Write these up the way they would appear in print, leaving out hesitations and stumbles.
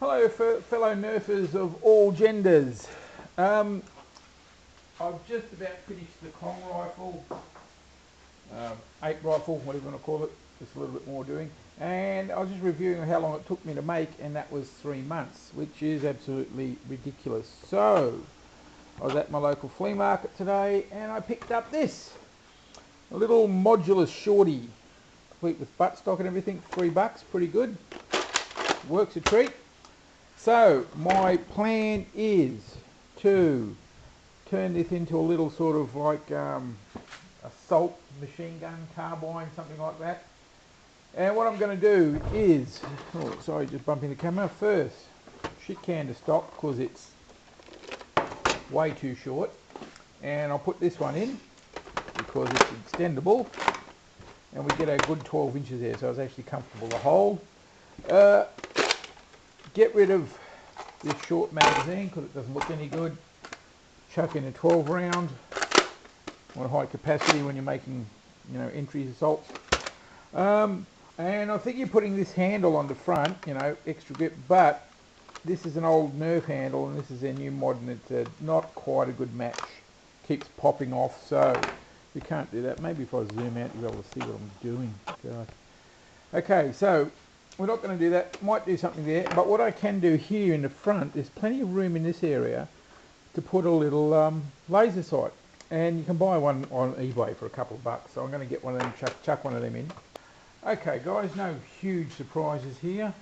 Hello fellow nerfers of all genders. I've just about finished the Kong rifle, 8 rifle, whatever you want to call it, just a little bit more doing. And I was just reviewing how long it took me to make, and that was 3 months, which is absolutely ridiculous. So, I was at my local flea market today, and I picked up this. A little modular shorty, complete with buttstock and everything, $3, pretty good. Works a treat. So my plan is to turn this into a little sort of like assault machine gun, carbine, something like that. And what I'm going to do is, oh sorry, just bumping the camera first, shit can to stock because it's way too short, and I'll put this one in because it's extendable, and we get a good 12 inches there, so it's actually comfortable to hold. Get rid of this short magazine because it doesn't look any good. Chuck in a 12 round on high capacity when you're making, entry assaults. And I think you're putting this handle on the front, extra grip, but this is an old Nerf handle and this is their new mod, and it's not quite a good match. Keeps popping off, so you can't do that. Maybe if I zoom out you'll be able to see what I'm doing. God. Okay, so we're not going to do that. Might do something there, but what I can do here in the front, there's plenty of room in this area to put a little laser sight, and you can buy one on eBay for a couple of bucks. So I'm going to get one of them, chuck one of them in. Okay guys, no huge surprises here.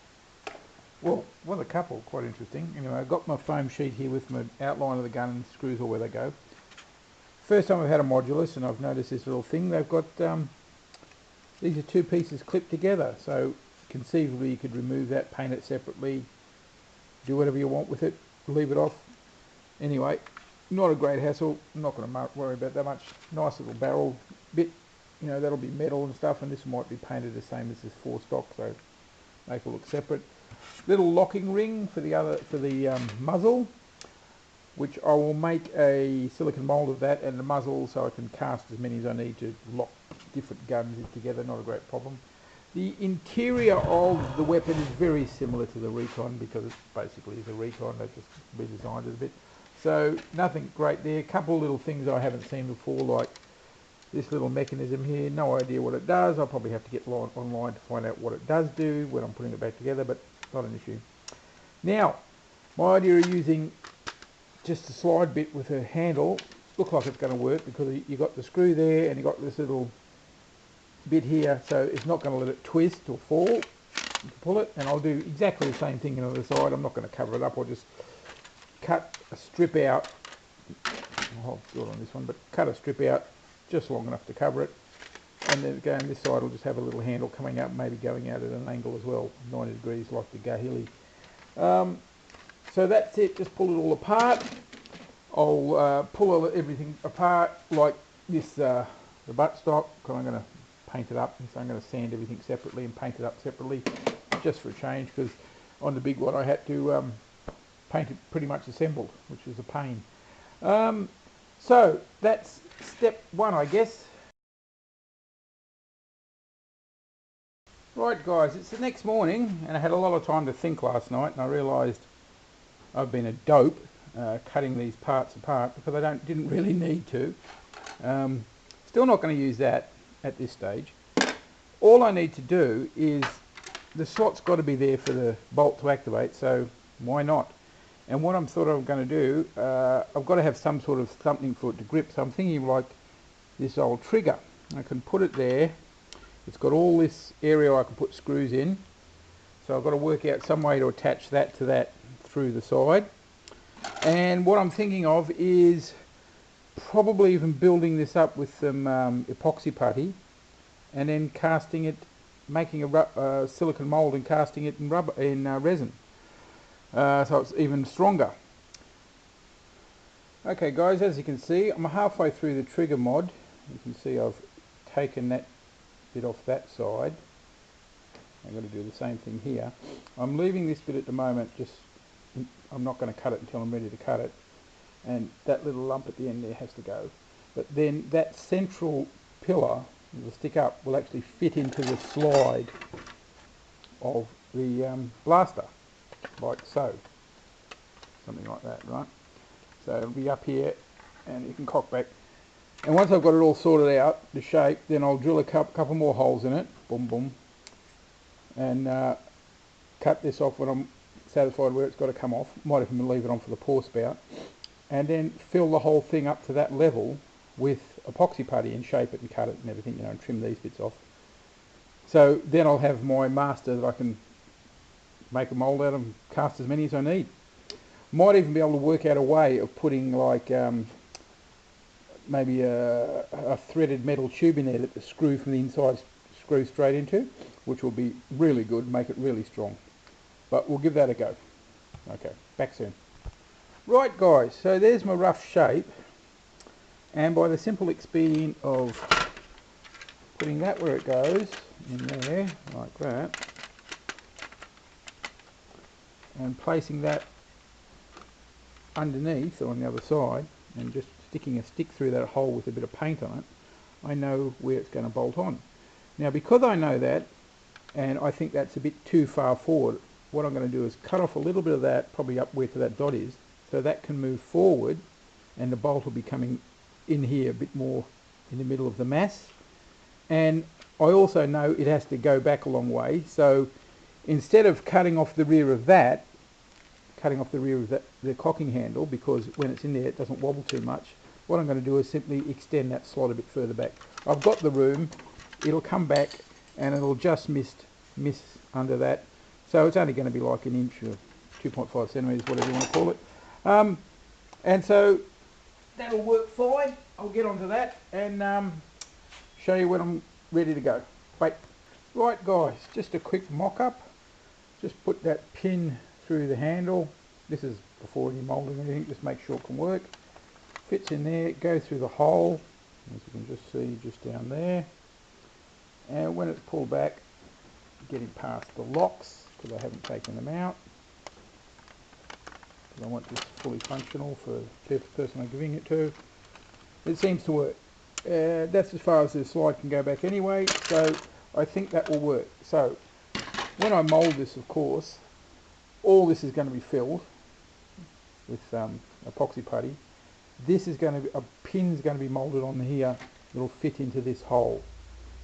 Well, a couple, quite interesting. Anyway, I've got my foam sheet here with my outline of the gun and screws all where they go. First time I've had a modulus, and I've noticed this little thing. They've got, these are 2 pieces clipped together, so conceivably you could remove that, paint it separately, do whatever you want with it, leave it off. Anyway, not a great hassle, I'm not going to worry about that much. Nice little barrel bit, that'll be metal and stuff, and this might be painted the same as this 4 stock, so make it look separate. Little locking ring for the muzzle, which I will make a silicone mold of that and the muzzle so I can cast as many as I need to lock different guns together, not a great problem. The interior of the weapon is very similar to the Recon because it basically is a Recon, they've just redesigned it a bit. So nothing great there. A couple of little things I haven't seen before, like this little mechanism here, no idea what it does. I'll probably have to get online to find out what it does do when I'm putting it back together, but not an issue. Now, my idea of using just a slide bit with a handle, looks like it's going to work because you've got the screw there and you've got this little bit here, so it's not going to let it twist or fall. You can pull it, and I'll do exactly the same thing on the other side. I'm not going to cover it up, I'll just cut a strip out. I'll do it on this one, but cut a strip out just long enough to cover it, and then going this side will just have a little handle coming up, maybe going out at an angle as well, 90 degrees like the Gahili. So that's it, just pull it all apart. I'll pull everything apart like this, the buttstock, because I'm going to paint it up, so I'm going to sand everything separately and paint it up separately just for a change, because on the big one I had to paint it pretty much assembled, which was a pain. So that's step 1, I guess. Right guys, it's the next morning and I had a lot of time to think last night, and I realised I've been a dope cutting these parts apart because I didn't really need to. Still not going to use that at this stage. All I need to do is, the slot's got to be there for the bolt to activate, so why not? And what I'm going to do, I've got to have some sort of something for it to grip, so I'm thinking like this old trigger. I can put it there. It's got all this area I can put screws in, so I've got to work out some way to attach that to that through the side. And what I'm thinking of is probably even building this up with some epoxy putty, and then casting it, making a silicone mold and casting it in resin, so it's even stronger. Okay guys, as you can see, I'm halfway through the trigger mod. You can see I've taken that bit off that side. I'm going to do the same thing here. I'm leaving this bit at the moment, I'm not going to cut it until I'm ready to cut it, and that little lump at the end there has to go. But then that central pillar will stick up, will actually fit into the slide of the blaster. like so, something like that, right? So it'll be up here, and you can cock back. And once I've got it all sorted out, the shape, then I'll drill a couple more holes in it, boom, boom, and cut this off when I'm satisfied where it's got to come off. Might even leave it on for the pour spout, and then fill the whole thing up to that level with epoxy putty and shape it and cut it and everything, you know, and trim these bits off. So then I'll have my master that I can make a mould out of and cast as many as I need. Might even be able to work out a way of putting like maybe a threaded metal tube in there that the screw from the inside screws straight into, which will be really good, make it really strong. But we'll give that a go. Okay, back soon. Right guys, so there's my rough shape, and by the simple expedient of putting that where it goes, in there, like that, and placing that underneath or on the other side, and just sticking a stick through that hole with a bit of paint on it, I know where it's going to bolt on. Now because I know that, and I think that's a bit too far forward, what I'm going to do is cut off a little bit of that, probably up where to that dot is, so that can move forward, and the bolt will be coming in here a bit more in the middle of the mass. And I also know it has to go back a long way, so instead of cutting off the rear of that, the cocking handle, because when it's in there it doesn't wobble too much, what I'm going to do is simply extend that slot a bit further back. I've got the room, it'll come back and it'll just miss under that, so it's only going to be like an inch or 2.5 centimetres, whatever you want to call it. And so that'll work fine. I'll get onto that and show you when I'm ready to go. Wait. Right guys, just a quick mock-up. Just put that pin through the handle. This is before any moulding or anything, just make sure it can work. Fits in there, go through the hole, as you can just see just down there. And when it's pulled back, getting past the locks, because I haven't taken them out. I want this fully functional for the person I'm giving it to. It seems to work. That's as far as the slide can go back anyway, so I think that will work. So when I mould this, of course, all this is going to be filled with epoxy putty. This is going to be, a pin's going to be moulded on here that'll fit into this hole.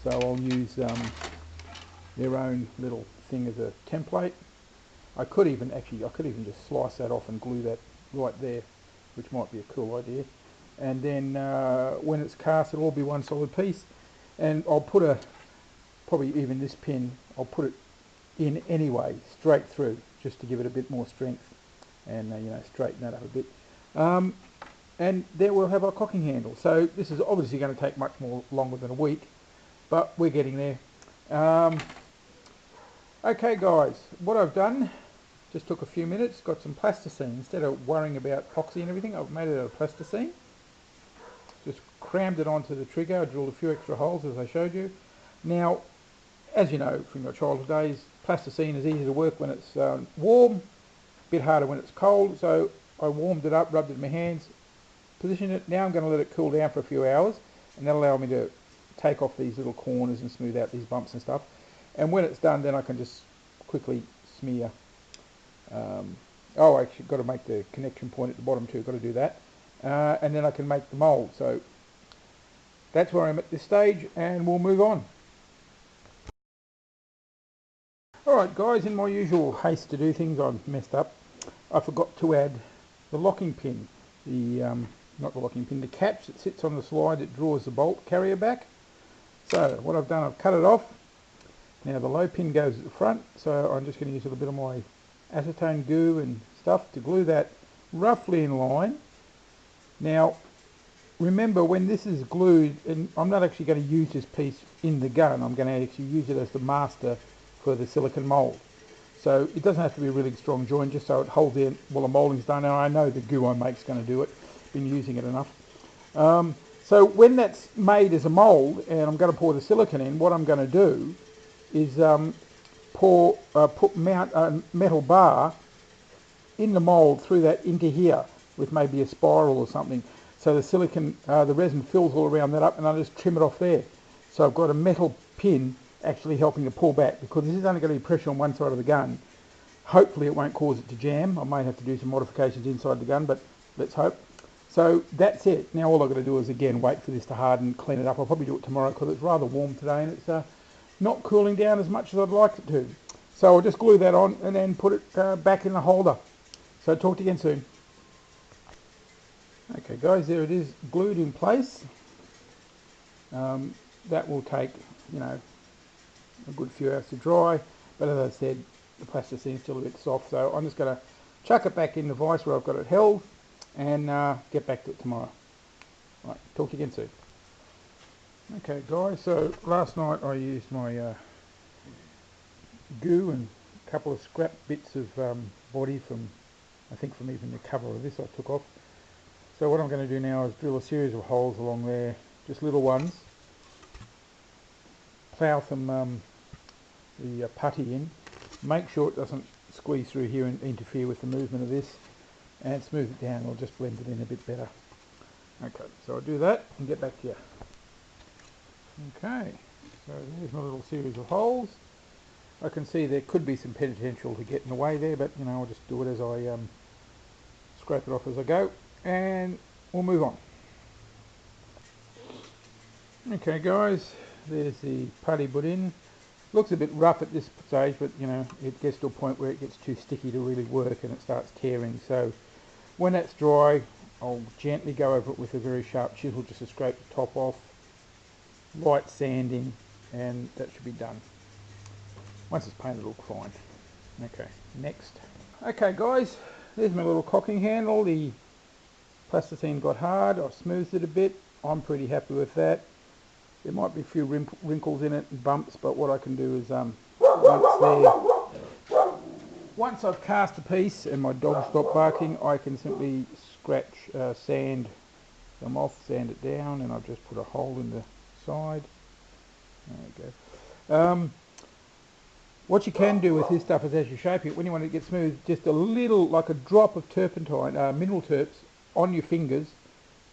So I'll use their own little thing as a template. I could even just slice that off and glue that right there, which might be a cool idea. And then when it's cast, it'll all be one solid piece. And I'll put probably even this pin, I'll put it in anyway, straight through, just to give it a bit more strength and you know, straighten that up a bit. And there we'll have our cocking handle. So this is obviously going to take much more longer than a week, but we're getting there. Okay guys, what I've done, just took a few minutes, got some plasticine. Instead of worrying about epoxy and everything, I've made it out of plasticine. Just crammed it onto the trigger. I drilled a few extra holes as I showed you. Now, as you know from your childhood days, plasticine is easy to work when it's warm, a bit harder when it's cold. So I warmed it up, rubbed it in my hands, positioned it. Now I'm going to let it cool down for a few hours, and that'll allow me to take off these little corners and smooth out these bumps and stuff. And when it's done, then I can just quickly smear. Oh, I actually got to make the connection point at the bottom too. Got to do that, and then I can make the mould. So that's where I'm at this stage, and we'll move on. Alright guys, in my usual haste to do things, I've messed up. I forgot to add the locking pin, not the locking pin, the catch that sits on the slide that draws the bolt carrier back. So what I've done, I've cut it off. Now the low pin goes at the front, so I'm just going to use a little bit of my acetone goo and stuff to glue that roughly in line. Now remember, when this is glued, and I'm not actually going to use this piece in the gun, I'm going to actually use it as the master for the silicone mould. So it doesn't have to be a really strong joint, just so it holds in while the moulding's done. Now I know the goo I make is going to do it, been using it enough. So when that's made as a mould and I'm going to pour the silicone in, what I'm going to do is mount a metal bar in the mould through that into here with maybe a spiral or something. So the silicone, the resin fills all around that up, and I'll just trim it off there. So I've got a metal pin actually helping to pull back, because this is only going to be pressure on one side of the gun. Hopefully it won't cause it to jam. I may have to do some modifications inside the gun, but let's hope. So that's it. Now all I've got to do is again wait for this to harden, clean it up. I'll probably do it tomorrow because it's rather warm today and it's not cooling down as much as I'd like it to. So I'll just glue that on and then put it back in the holder. So talk to you again soon. Okay guys, there it is, glued in place. That will take, you know, a good few hours to dry, but as I said, the plasticine is still a bit soft, so I'm just going to chuck it back in the vise where I've got it held and get back to it tomorrow. Right, talk to you again soon. Okay guys, so last night I used my goo and a couple of scrap bits of body from, I think from even the cover of this I took off. So what I'm going to do now is drill a series of holes along there, just little ones, plough some the putty in, make sure it doesn't squeeze through here and interfere with the movement of this, and smooth it down. I'll just blend it in a bit better. Okay, so I'll do that and get back to you. Okay, so there's my little series of holes. I can see there could be some potential to get in the way there, but you know, I'll just do it as I scrape it off as I go, and we'll move on. Okay guys, there's the putty put in. Looks a bit rough at this stage, but you know, it gets to a point where it gets too sticky to really work and it starts tearing. So when that's dry, I'll gently go over it with a very sharp chisel just to scrape the top off, light sanding, and that should be done. Once it's painted, it'll look fine. Okay, next. Okay guys, there's my little cocking handle. The plasticine got hard, I smoothed it a bit. I'm pretty happy with that. There might be a few wrinkles in it and bumps, but what I can do is once I've cast a piece and my dog stopped barking, I can simply scratch, sand them off, sand it down, and I've just put a hole in the side. There we go. What you can do with this stuff is, as you shape it, when you want it to get smooth, just a little, like a drop of turpentine, mineral terps, on your fingers,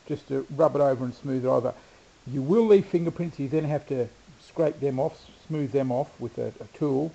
just to rub it over and smooth it over. You will leave fingerprints. You then have to scrape them off, smooth them off with a tool,